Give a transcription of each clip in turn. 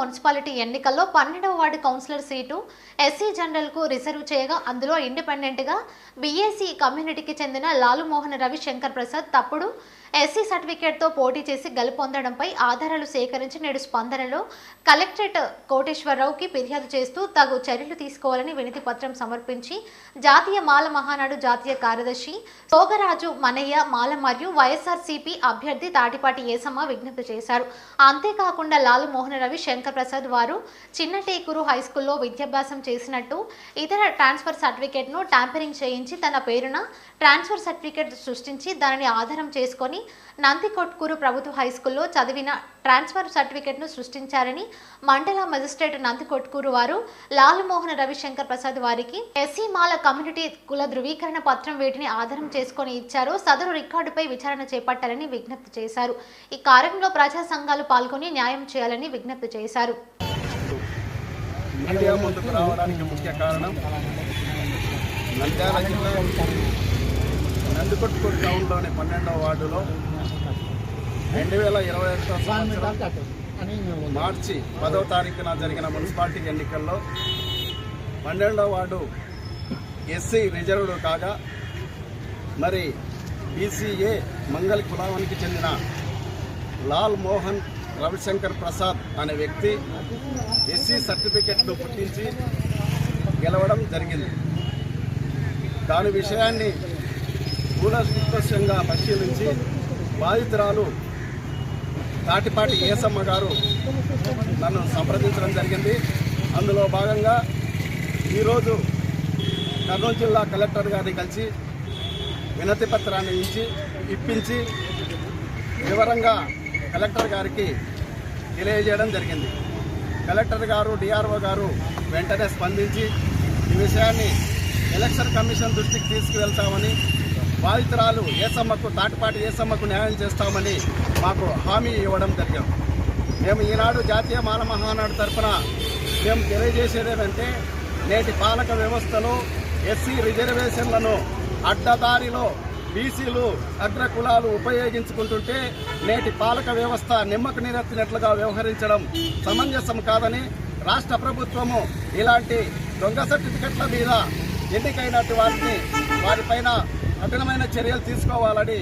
Municipality ఎన్నికల్లో 12వ ward councillor seat SC general కు రిజర్వ్ చేయగా అందులో ఇండిపెండెంట్ గా బీఎస్సీ కమ్యూనిటీకి చెందిన లాలు మోహన్ రవి శంకర్ ప్రసాద్ తప్పుడు ఎస్సీ సర్టిఫికేట్ తో పోటీ చేసి గెలుపొందడంపై ఆధారాలు సేకరించి నేడు స్పందనలో కలెక్టరేట్ కోటేశ్వరరావుకి ఫిర్యాదు చేస్తూ తగు చర్యలు తీసుకోవాలని వినతి పత్రం సమర్పించి జాతీయ మాల మహానాడు జాతీయ కార్యదర్శి సోగరాజు మనయ్య మాల మరియు వైఎస్ఆర్సీపీ అభ్యర్థి తాటిపాటి ఏసమ్మ విజ్ఞప్తి చేశారు. అంతేకాకుండా లాలు మోహన్ రవి శంకర్ ప్రసాద్ వారు చిన్నటేకూరు హైస్కూల్లో విద్యాభ్యాసం చేసినట్టు ఇతర ట్రాన్స్ఫర్ సర్టిఫికేట్ ను ట్యాంపరింగ్ చేయించి తన పేరున ట్రాన్స్ఫర్ సర్టిఫికేట్ సృష్టించి దానిని ఆధారం చేసుకొని నందికొట్కూరు ప్రభుత్వ హైస్కూల్లో చదివిన ట్రాన్స్ఫర్ సర్టిఫికేట్ ను సృష్టించారని మండల మెజిస్ట్రేట్ నందికొట్కూరు వారు లాలు మోహన్ రవి శంకర్ ప్రసాద్ వారికి ఎస్సీ మాల కమ్యూనిటీ కుల ధృవీకరణ పత్రం వీటిని ఆధారం చేసుకుని ఇచ్చారు. సదరు రికార్డుపై విచారణ చేపట్టాలని విజ్ఞప్తి చేశారు. ఈ కార్యక్రమంలో ప్రజా సంఘాలు పాల్గొని న్యాయం చేయాలని విజ్ఞప్తి చేశారు. మీడియా ముందుకు రావడానికి ముఖ్య కారణం నంద్యాల జిల్లా నందికొట్కూరు టౌన్లోని 12వ వార్డులో 2021 సంవత్సరం మార్చి 10వ తారీఖున జరిగిన మున్సిపాలిటీ ఎన్నికల్లో 12వ వార్డు ఎస్సీ రిజర్వ్డ్ కాగా మరి బీసీఏ మంగళ కులానికి చెందిన లాల్ మోహన్ రవిశంకర్ ప్రసాద్ అనే వ్యక్తి ఎస్సీ సర్టిఫికెట్ను పుట్టించి గెలవడం జరిగింది. దాని విషయాన్ని కూలంకషంగా పరిశీలించి బాధితురాలు తాటిపాటి ఏసమ్మ గారు నన్ను సంప్రదించడం జరిగింది. అందులో భాగంగా ఈరోజు కర్నూలు జిల్లా కలెక్టర్ గారిని కలిసి వినతి పత్రాన్ని ఇప్పించి వివరంగా కలెక్టర్ గారికి తెలియజేయడం జరిగింది. కలెక్టర్ గారు డిఆర్ఓ గారు వెంటనే స్పందించి ఈ విషయాన్ని ఎలక్షన్ కమిషన్ దృష్టికి తీసుకువెళ్తామని, బాధితురాలు ఏసమ్మకు తాటిపాటి ఏసమ్మకు న్యాయం చేస్తామని మాకు హామీ ఇవ్వడం జరిగింది. మేము ఈనాడు జాతీయ మాల మహానాడు తరఫున మేము తెలియజేసేదేమంటే నేటి పాలక వ్యవస్థలో ఎస్సీ రిజర్వేషన్లను అడ్డదారిలో బీసీలు అగ్రకులాలు ఉపయోగించుకుంటుంటే నేటి పాలక వ్యవస్థ నిమ్మకు నీరెత్తినట్లుగా వ్యవహరించడం సమంజసం కాదని రాష్ట్ర ప్రభుత్వము ఇలాంటి దొంగ సర్టిఫికెట్ల మీద ఎన్నికైనట్టు వారిపైన కఠినమైన చర్యలు తీసుకోవాలని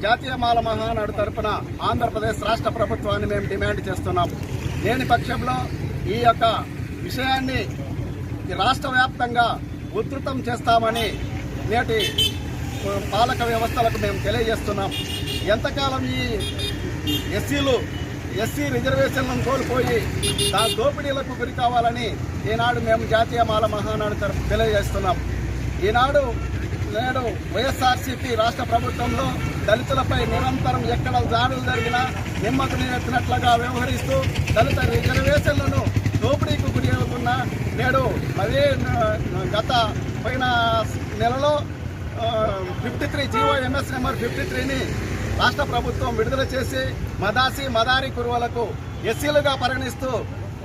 జాతీయ మాల మహానాడు తరఫున ఆంధ్రప్రదేశ్ రాష్ట్ర ప్రభుత్వాన్ని మేము డిమాండ్ చేస్తున్నాం. లేని పక్షంలో ఈ యొక్క విషయాన్ని రాష్ట్ర వ్యాప్తంగా ఉధృతం చేస్తామని నేటి పాలక వ్యవస్థలకు మేము తెలియజేస్తున్నాం. ఎంతకాలం ఈ ఎస్సీ రిజర్వేషన్లను కోల్పోయి ఆ దోపిడీలకు గురి కావాలని ఈనాడు మేము జాతీయ మాల మహానాడు తరఫు తెలియజేస్తున్నాం. నేడు వైఎస్ఆర్సీపీ రాష్ట్ర ప్రభుత్వంలో దళితులపై నిరంతరం ఎక్కడ దాడులు జరిగినా నిమ్మకు నీరెత్తినట్లుగా వ్యవహరిస్తూ దళిత రిజర్వేషన్లను దోపిడీకి గురి అవుతున్న నేడు అదే గత పోయిన నెలలో 53 GOMS నెంబర్ 53ని రాష్ట్ర ప్రభుత్వం విడుదల చేసి మదారి కురువలకు ఎస్సీలుగా పరిగణిస్తూ